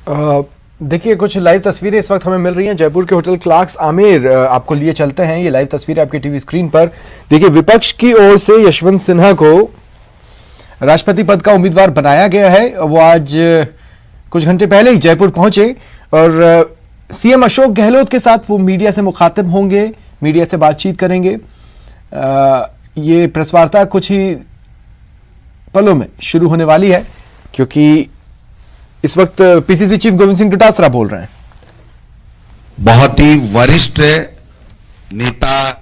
देखिए, कुछ लाइव तस्वीरें इस वक्त हमें मिल रही हैं जयपुर के होटल क्लार्क्स आमेर। आपको लिए चलते हैं, ये लाइव तस्वीरें आपके टीवी स्क्रीन पर। देखिए, विपक्ष की ओर से यशवंत सिन्हा को राष्ट्रपति पद का उम्मीदवार बनाया गया है। वो आज कुछ घंटे पहले ही जयपुर पहुंचे और सीएम अशोक गहलोत के साथ वो मीडिया से मुखातिब होंगे, मीडिया से बातचीत करेंगे। ये प्रेस वार्ता कुछ ही पलों में शुरू होने वाली है, क्योंकि इस वक्त पीसीसी चीफ गोविंद सिंह डोटासरा बोल रहे हैं। बहुत ही वरिष्ठ नेता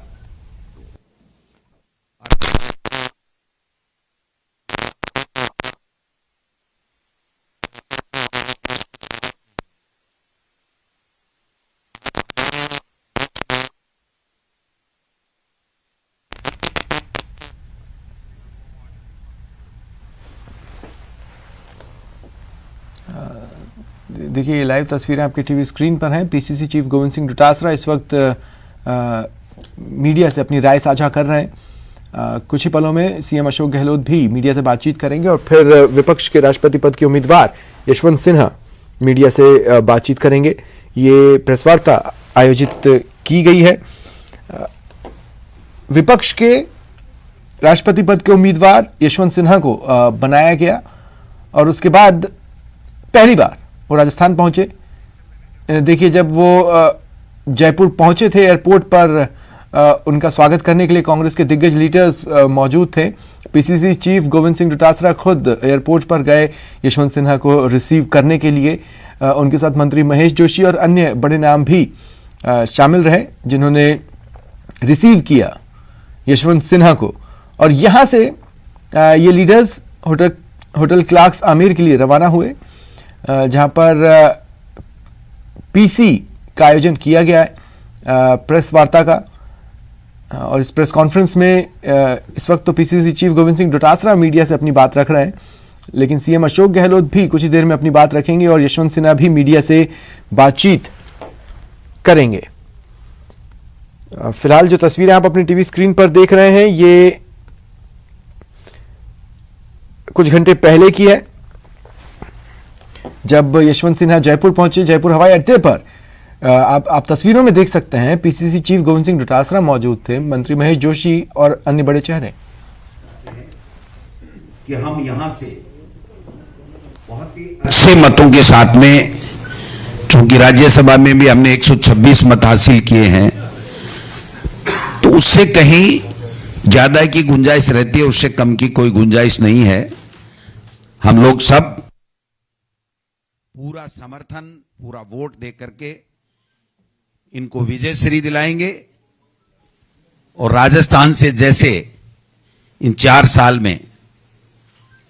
देखिए, ये लाइव तस्वीरें आपके टीवी स्क्रीन पर हैं। पीसीसी चीफ गोविंद सिंह डोटासरा इस वक्त मीडिया से अपनी राय साझा कर रहे हैं। कुछ ही पलों में सीएम अशोक गहलोत भी मीडिया से बातचीत करेंगे और फिर विपक्ष के राष्ट्रपति पद के उम्मीदवार यशवंत सिन्हा मीडिया से बातचीत करेंगे। ये प्रेस वार्ता आयोजित की गई है। विपक्ष के राष्ट्रपति पद के उम्मीदवार यशवंत सिन्हा को बनाया गया और उसके बाद पहली बार वो राजस्थान पहुंचे। देखिए, जब वो जयपुर पहुंचे थे एयरपोर्ट पर उनका स्वागत करने के लिए कांग्रेस के दिग्गज लीडर्स मौजूद थे। पीसीसी चीफ गोविंद सिंह डोटासरा खुद एयरपोर्ट पर गए यशवंत सिन्हा को रिसीव करने के लिए। उनके साथ मंत्री महेश जोशी और अन्य बड़े नाम भी शामिल रहे, जिन्होंने रिसीव किया यशवंत सिन्हा को। और यहां से ये लीडर्स होटल क्लार्क्स आमेर के लिए रवाना हुए, जहां पर पीसी का आयोजन किया गया है प्रेस वार्ता का। और इस प्रेस कॉन्फ्रेंस में इस वक्त तो PCC chief Govind Singh Dotasra media से अपनी बात रख रहे हैं, लेकिन सीएम अशोक गहलोत भी कुछ ही देर में अपनी बात रखेंगे और यशवंत सिन्हा भी मीडिया से बातचीत करेंगे। फिलहाल जो तस्वीरें आप अपनी टीवी स्क्रीन पर देख रहे हैं, ये कुछ घंटे पहले की है, जब यशवंत सिन्हा जयपुर पहुंचे। जयपुर हवाई अड्डे पर आप तस्वीरों में देख सकते हैं पीसीसी चीफ गोविंद सिंह डोटासरा मौजूद थे, मंत्री महेश जोशी और अन्य बड़े चेहरे। कि हम यहां से बहुत ही अच्छे मतों के साथ में, चूंकि राज्यसभा में भी हमने 126 मत हासिल किए हैं, तो उससे कहीं ज्यादा की गुंजाइश रहती है, उससे कम की कोई गुंजाइश नहीं है। हम लोग सब पूरा समर्थन, पूरा वोट दे करके इनको विजय श्री दिलाएंगे। और राजस्थान से जैसे इन 4 साल में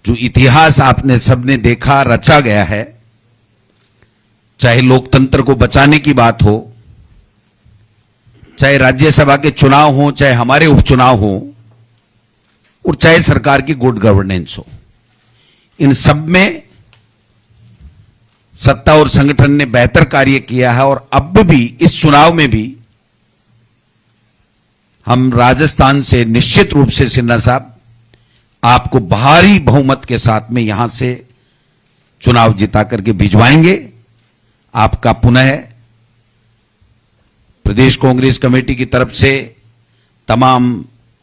जो इतिहास आपने सबने देखा, रचा गया है, चाहे लोकतंत्र को बचाने की बात हो, चाहे राज्यसभा के चुनाव हो, चाहे हमारे उपचुनाव हो, और चाहे सरकार की गुड गवर्नेंस हो, इन सब में सत्ता और संगठन ने बेहतर कार्य किया है। और अब भी इस चुनाव में भी हम राजस्थान से निश्चित रूप से सिन्हा साहब आपको भारी बहुमत के साथ में यहां से चुनाव जिता करके भिजवाएंगे। आपका पुनः प्रदेश कांग्रेस कमेटी की तरफ से, तमाम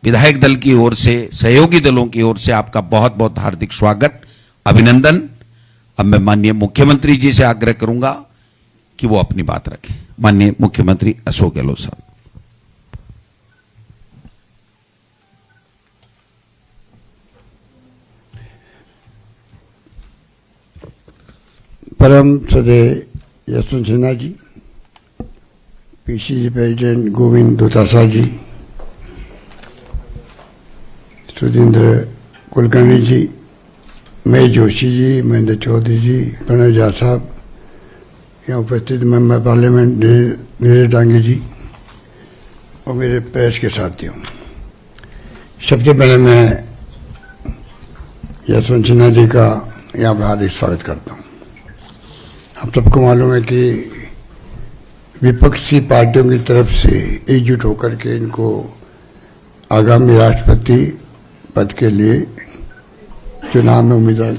विधायक दल की ओर से, सहयोगी दलों की ओर से आपका बहुत बहुत हार्दिक स्वागत, अभिनंदन। अब मैं माननीय मुख्यमंत्री जी से आग्रह करूंगा कि वो अपनी बात रखें। माननीय मुख्यमंत्री अशोक गहलोत साहब। परम श्रद्धेय यशवंत सिन्हा जी, पीसीसी प्रेसिडेंट गोविंद डोटासरा जी, सुधींद्र कुलकर्णी जी, महेश जोशी जी, महेंद्र चौधरी जी, प्रणव झा साहब, यहाँ उपस्थित मेंबर पार्लियामेंट नीरज डांगे जी और मेरे प्रेस के साथियों, सबसे पहले मैं यशवंत सिन्हा जी का यहाँ पर हार्दिक स्वागत करता हूँ। आप सबको मालूम है कि विपक्षी पार्टियों की तरफ से एकजुट होकर के इनको आगामी राष्ट्रपति पद के लिए चुनाव में उम्मीदवार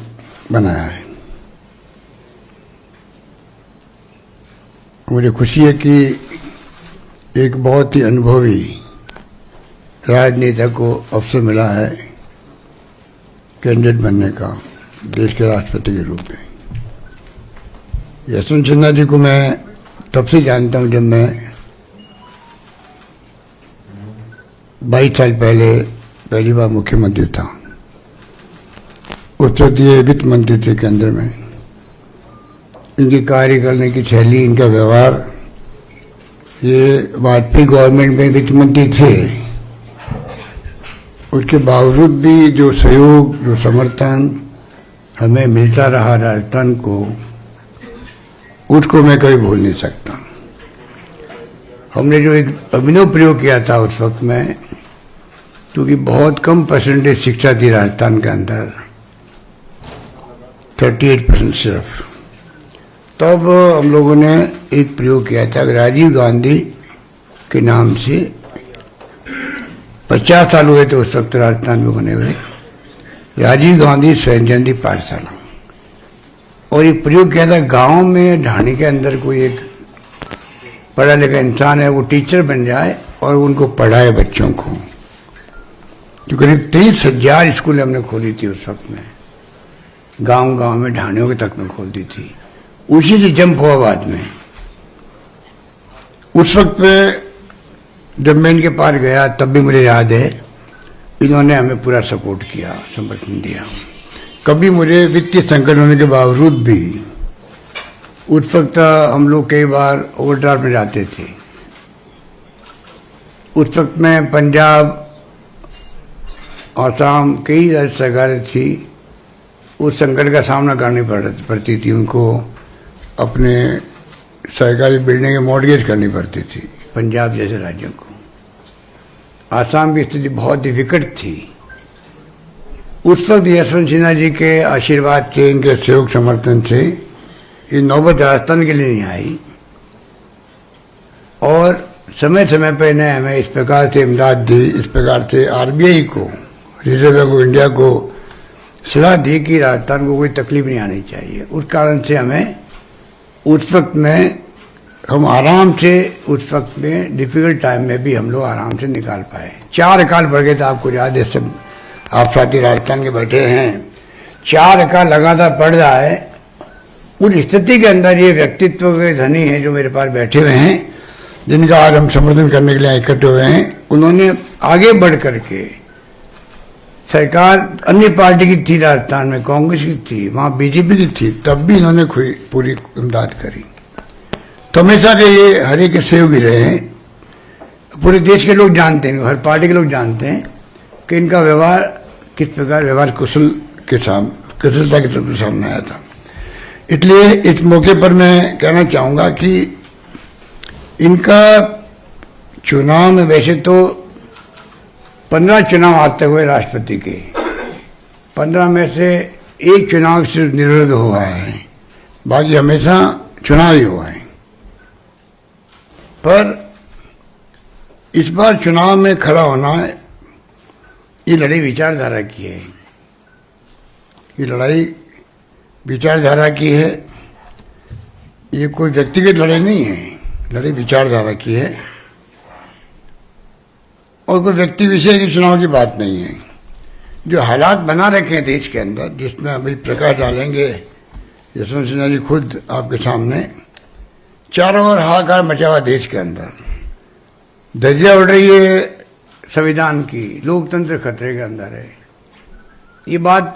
बनाया है। मुझे खुशी है कि एक बहुत ही अनुभवी राजनेता को अवसर मिला है कैंडिडेट बनने का देश के राष्ट्रपति के रूप में। यशवंत सिन्हा जी को मैं तब से जानता हूं जब मैं 22 साल पहले पहली बार मुख्यमंत्री था। उस वक्त ये वित्त मंत्री थे केंद्र में। इनकी कार्य करने की शैली, इनका व्यवहार, ये वाजपेयी गवर्नमेंट में वित्त मंत्री थे, उसके बावजूद भी जो सहयोग, जो समर्थन हमें मिलता रहा राजस्थान को, उसको मैं कभी भूल नहीं सकता। हमने जो एक अभिनव प्रयोग किया था उस वक्त में, क्योंकि बहुत कम परसेंटेज शिक्षा थी राजस्थान के अंदर, 38% सिर्फ, तब हम लोगों ने एक प्रयोग किया था। राजीव गांधी के नाम से 50 साल हुए थे उस वक्त राजस्थान में बने हुए, राजीव गांधी स्वयं जयंती पाठशाला, और एक प्रयोग किया था गांव में ढाणी के अंदर कोई एक पढ़ा लिखा इंसान है, वो टीचर बन जाए और उनको पढ़ाए बच्चों को। जो करीब 23,000 स्कूल हमने खोली थी उस वक्त में, गांव गांव में ढाणियों के तक में खोल दी थी। उसी से जंप हुआ बाद में। उस वक्त में जब मैं इनके पास गया तब भी मुझे याद है इन्होंने हमें पूरा सपोर्ट किया, समर्थन दिया। कभी मुझे वित्तीय संकट होने के बावजूद भी उस वक्त हम लोग कई बार ओवरड्राफ्ट में जाते थे। उस वक्त में पंजाब, आसाम, कई राज्य सरकारें थी, उस संकट का सामना करनी पड़ती थी। उनको अपने सरकारी बिल्डिंगें मॉर्गेज करनी पड़ती थी, पंजाब जैसे राज्यों को। आसाम की स्थिति बहुत ही विकट थी। उस वक्त यशवंत सिन्हा जी के आशीर्वाद से, इनके सहयोग समर्थन से ये नौबत राजस्थान के लिए नहीं आई, और समय समय पर इन्हें हमें इस प्रकार से इमदाद दी, इस प्रकार से आरबीआई को, रिजर्व बैंक ऑफ इंडिया को सलाह दी कि राजस्थान को कोई तकलीफ नहीं आनी चाहिए। उस कारण से हमें उस वक्त में हम आराम से, उस वक्त में डिफिकल्ट टाइम में भी हम लोग आराम से निकाल पाए। 4 अकाल बढ़ गए थे, आपको याद है, सब आप साथी राजस्थान के बैठे हैं, 4 अकाल लगातार पड़ रहा है। उस स्थिति के अंदर ये व्यक्तित्व के धनी हैं जो मेरे पास बैठे हुए हैं, जिनका आज हम समर्थन करने के लिए इकट्ठे हुए हैं, उन्होंने आगे बढ़ करके, सरकार अन्य पार्टी की थी राजस्थान में, कांग्रेस की थी, वहां बीजेपी की थी, तब भी इन्होंने पूरी इमदाद करी। तो हमेशा से ये हर एक सहयोगी रहे हैं। पूरे देश के लोग जानते हैं, हर पार्टी के लोग जानते हैं कि इनका व्यवहार किस प्रकार, व्यवहार कुशलता के सामने आया था। इसलिए इस मौके पर मैं कहना चाहूंगा कि इनका चुनाव में, वैसे तो 15 चुनाव आज तक हुए राष्ट्रपति के, 15 में से एक चुनाव सिर्फ निर्विरोध हुआ है, बाकी हमेशा चुनाव ही हुआ है। पर इस बार चुनाव में खड़ा होना, ये लड़ाई विचारधारा की है। ये लड़ाई विचारधारा की है, ये कोई व्यक्तिगत लड़ाई नहीं है, लड़ाई विचारधारा की है, और कोई व्यक्ति विषय के चुनाव की बात नहीं है। जो हालात बना रखे हैं देश के अंदर, जिसमें अभी प्रकाश डालेंगे यशवंत सिन्हा जी खुद आपके सामने, चारों ओर हाहाकार मचा हुआ देश के अंदर, धज्जियां उड़ रही है संविधान की, लोकतंत्र खतरे के अंदर है। ये बात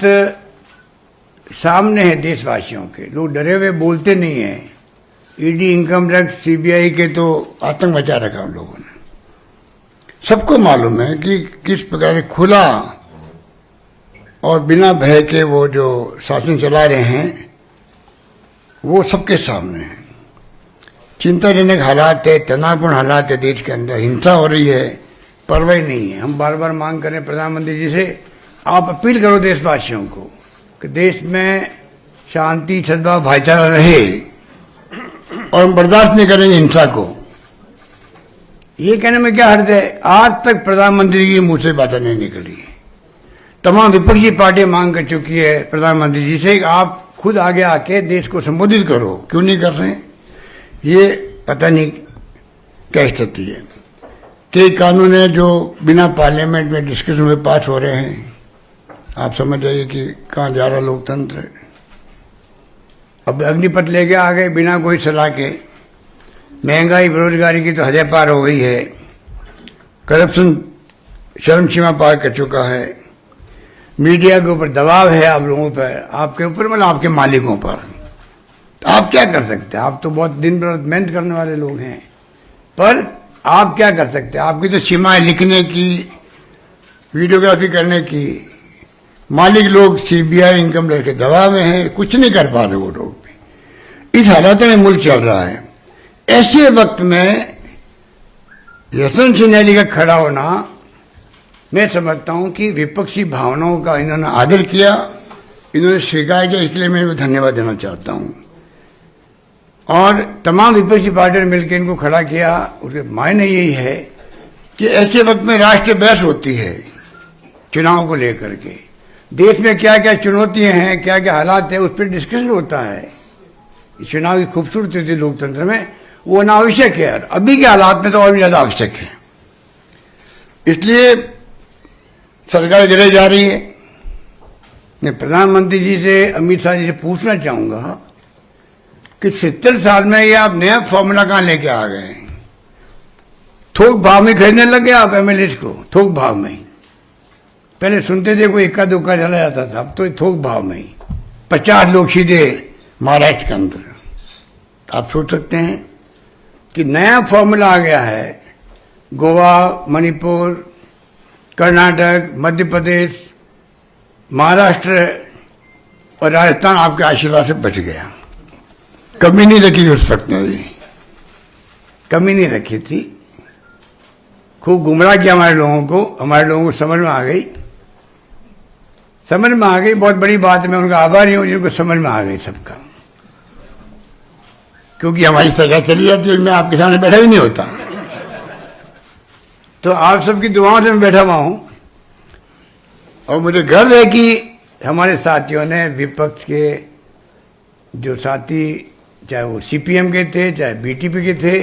सामने है देशवासियों के, लोग डरे हुए बोलते नहीं है। ईडी, इनकम टैक्स, सीबीआई के तो आतंक मचा रखा हम लोगों ने। सबको मालूम है कि किस प्रकार खुला और बिना भय के वो जो शासन चला रहे हैं, वो सबके सामने है। चिंताजनक हालात है, तनावपूर्ण हालात है देश के अंदर, हिंसा हो रही है, परवाह नहीं है। हम बार बार मांग करें प्रधानमंत्री जी से, आप अपील करो देशवासियों को कि देश में शांति, सद्भाव, भाईचारा रहे, और हम बर्दाश्त नहीं करेंगे हिंसा को। ये कहने में क्या हर्ज है? आज तक प्रधानमंत्री के मुंह से बातें नहीं निकली। तमाम विपक्षी पार्टियां मांग कर चुकी है प्रधानमंत्री जी से, आप खुद आगे आके देश को संबोधित करो, क्यों नहीं कर रहे हैं? ये पता नहीं क्या स्थिति है। कई कानून है जो बिना पार्लियामेंट में डिस्कशन में पास हो रहे हैं। आप समझ जाइए कि कहाँ जा रहा लोकतंत्र है। अब अग्निपथ लेके आ गए बिना कोई सलाह के। महंगाई बेरोजगारी की तो हदें पार हो गई है। करप्शन चरम सीमा पार कर चुका है। मीडिया के ऊपर दबाव है आप लोगों पर, आपके ऊपर मतलब आपके मालिकों पर। तो आप क्या कर सकते हैं? आप तो बहुत दिन भर मेहनत करने वाले लोग हैं, पर आप क्या कर सकते हैं? आपकी तो सीमा है लिखने की, वीडियोग्राफी करने की। मालिक लोग सीबीआई इनकम टैक्स के दबाव में हैं, कुछ नहीं कर पा रहे वो लोग भी। इस हालात में मुल्क चल रहा है। ऐसे वक्त में यशवंत सिन्हा जी का खड़ा होना, मैं समझता हूं कि विपक्षी भावनाओं का इन्होंने आदर किया, इन्होंने स्वीकार किया, इसलिए मैं इनको धन्यवाद देना चाहता हूं। और तमाम विपक्षी पार्टियों ने मिलकर इनको खड़ा किया। उसके मायने यही है कि ऐसे वक्त में राष्ट्रीय बहस होती है चुनाव को लेकर के। देश में क्या क्या चुनौतियां हैं, क्या क्या हालात है, उस पर डिस्कशन होता है। चुनाव की खूबसूरती होती है लोकतंत्र में, वो अनावश्यक है। अभी के हालात में तो और भी ज्यादा आवश्यक है। इसलिए सरकार गिरे जा रही है। मैं प्रधानमंत्री जी से, अमित शाह जी से पूछना चाहूंगा कि 70 साल में ये आप नया फॉर्मूला कहां लेके आ गए? थोक भाव में खरीदने लगे आप एमएलए को, थोक भाव में ही। पहले सुनते थे कोई इक्का दुक्का चला जाता था, अब तो थोक भाव में ही 50 लोग सीधे महाराष्ट्र के अंदर। आप सोच सकते हैं कि नया फॉर्मूला आ गया है। गोवा, मणिपुर, कर्नाटक, मध्य प्रदेश, महाराष्ट्र और राजस्थान आपके आशीर्वाद से बच गया। कमी नहीं रखी उस वक्त में भी, कमी नहीं रखी थी। खूब गुमराह किया हमारे लोगों को समझ में आ गई, समझ में आ गई। बहुत बड़ी बात है, मैं उनका आभारी हूं जिनको समझ में आ गई सबका। क्योंकि हमारी सरकार चली जाती है, मैं आपके सामने बैठा भी नहीं होता। तो आप सबकी दुआओं से मैं बैठा हुआ हूं। और मुझे गर्व है कि हमारे साथियों ने, विपक्ष के जो साथी, चाहे वो सीपीएम के थे, चाहे बीटीपी के थे,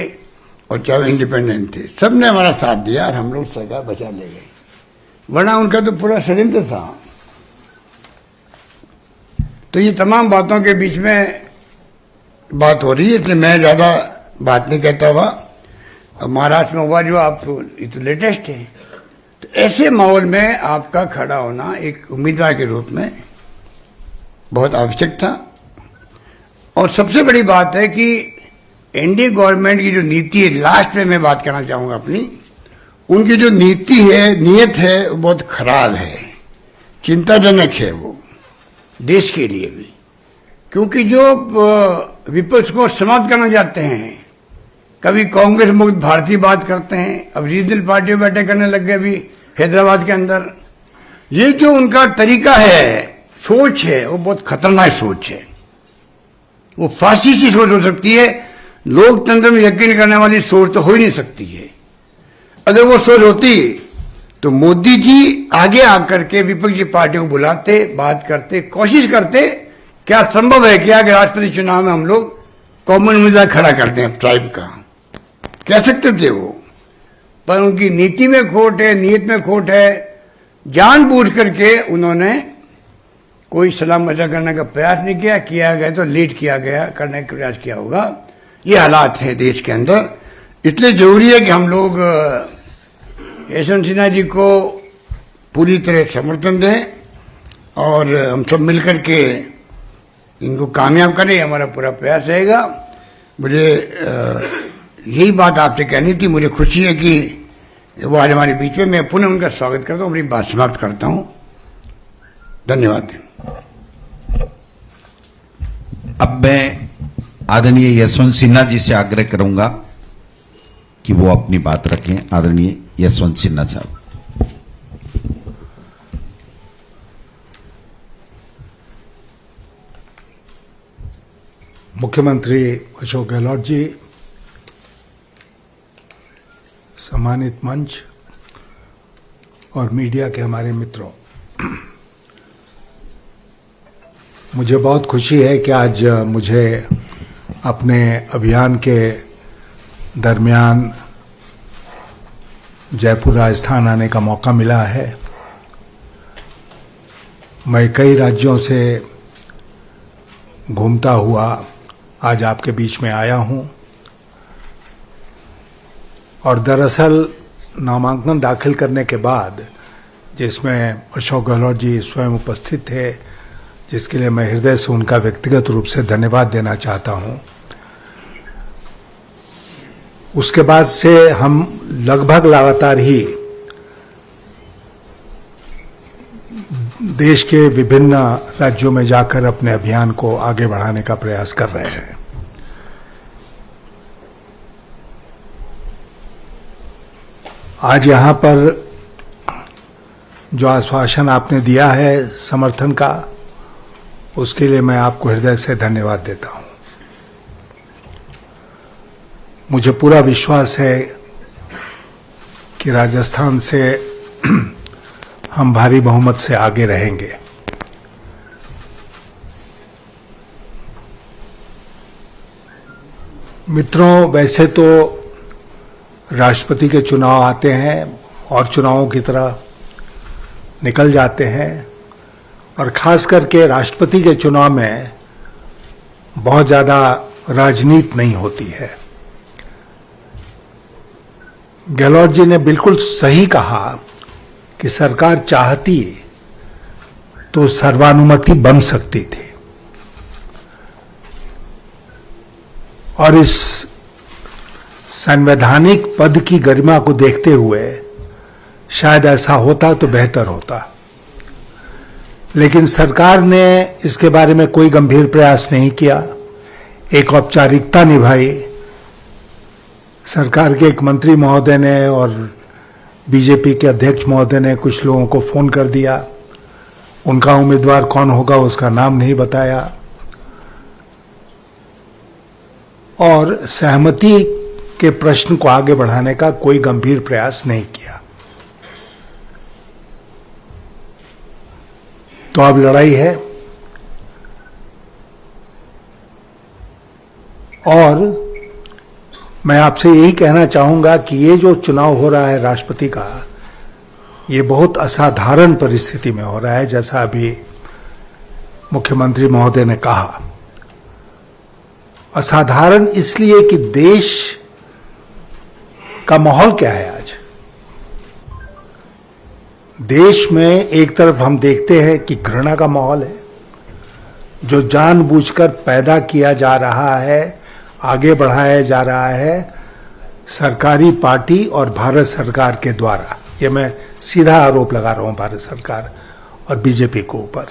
और चाहे वो इंडिपेंडेंट थे, सबने हमारा साथ दिया और हम लोग सरकार बचा ले गए। वरना उनका तो पूरा षड्यंत्र था। तो ये तमाम बातों के बीच में बात हो रही है, इसलिए मैं ज्यादा बात नहीं कहता हुआ। अब महाराष्ट्र में हुआ जो, आप ये तो लेटेस्ट है। तो ऐसे माहौल में आपका खड़ा होना एक उम्मीदवार के रूप में बहुत आवश्यक था। और सबसे बड़ी बात है कि एनडीए गवर्नमेंट की जो नीति है, लास्ट में मैं बात करना चाहूंगा अपनी, उनकी जो नीति है, नीयत है, वो बहुत खराब है, चिंताजनक है वो देश के लिए भी। क्योंकि जो विपक्ष को समाप्त करना चाहते हैं, कभी कांग्रेस मुक्त भारतीय बात करते हैं, अब रीजनल पार्टियों बैठे करने लग गए अभी हैदराबाद के अंदर। ये जो उनका तरीका है, सोच है, वो बहुत खतरनाक सोच है। वो फांसी की सोच हो सकती है, लोकतंत्र में यकीन करने वाली सोच तो हो ही नहीं सकती है। अगर वो सोच होती तो मोदी जी आगे आकर के विपक्षी पार्टियों को बुलाते, बात करते, कोशिश करते। क्या संभव है कि अगर राष्ट्रपति चुनाव में हम लोग कॉमन उम्मीदवार खड़ा करते हैं ट्राइब का, कह सकते थे वो। पर उनकी नीति में खोट है, नीयत में खोट है। जानबूझ करके उन्होंने कोई सलाह मशवरा करने का प्रयास नहीं किया, किया गया तो लेट किया गया, करने का प्रयास किया होगा। ये हालात है देश के अंदर। इसलिए जरूरी है कि हम लोग यशवंत सिन्हा जी को पूरी तरह समर्थन दें और हम सब मिलकर के इनको कामयाब करें, हमारा पूरा प्रयास रहेगा। मुझे यही बात आपसे कहनी थी। मुझे खुशी है कि वो आज हमारे बीच में। मैं पुनः उनका स्वागत करता हूँ, अपनी बात समाप्त करता हूँ। धन्यवाद। अब मैं आदरणीय यशवंत सिन्हा जी से आग्रह करूंगा कि वो अपनी बात रखें। आदरणीय यशवंत सिन्हा साहब। मुख्यमंत्री अशोक गहलोत जी, सम्मानित मंच और मीडिया के हमारे मित्रों, मुझे बहुत खुशी है कि आज मुझे अपने अभियान के दरमियान जयपुर राजस्थान आने का मौका मिला है। मैं कई राज्यों से घूमता हुआ आज आपके बीच में आया हूं और दरअसल नामांकन दाखिल करने के बाद, जिसमें अशोक गहलोत जी स्वयं उपस्थित थे, जिसके लिए मैं हृदय से उनका व्यक्तिगत रूप से धन्यवाद देना चाहता हूं, उसके बाद से हम लगभग लगातार ही देश के विभिन्न राज्यों में जाकर अपने अभियान को आगे बढ़ाने का प्रयास कर रहे हैं। आज यहां पर जो आश्वासन आपने दिया है समर्थन का, उसके लिए मैं आपको हृदय से धन्यवाद देता हूं। मुझे पूरा विश्वास है कि राजस्थान से हम भारी बहुमत से आगे रहेंगे। मित्रों, वैसे तो राष्ट्रपति के चुनाव आते हैं और चुनावों की तरह निकल जाते हैं, और खास करके राष्ट्रपति के चुनाव में बहुत ज्यादा राजनीति नहीं होती है। गहलोत जी ने बिल्कुल सही कहा कि सरकार चाहती तो सर्वानुमति बन सकती थी, और इस संवैधानिक पद की गरिमा को देखते हुए शायद ऐसा होता तो बेहतर होता, लेकिन सरकार ने इसके बारे में कोई गंभीर प्रयास नहीं किया, एक औपचारिकता निभाई। सरकार के एक मंत्री महोदय ने और बीजेपी के अध्यक्ष महोदय ने कुछ लोगों को फोन कर दिया, उनका उम्मीदवार कौन होगा उसका नाम नहीं बताया, और सहमति के प्रश्न को आगे बढ़ाने का कोई गंभीर प्रयास नहीं किया। तो अब लड़ाई है, और मैं आपसे यही कहना चाहूंगा कि ये जो चुनाव हो रहा है राष्ट्रपति का, ये बहुत असाधारण परिस्थिति में हो रहा है, जैसा अभी मुख्यमंत्री महोदय ने कहा। असाधारण इसलिए कि देश का माहौल क्या है आज। देश में एक तरफ हम देखते हैं कि घृणा का माहौल है, जो जानबूझकर पैदा किया जा रहा है, आगे बढ़ाया जा रहा है सरकारी पार्टी और भारत सरकार के द्वारा। ये मैं सीधा आरोप लगा रहा हूं भारत सरकार और बीजेपी के ऊपर।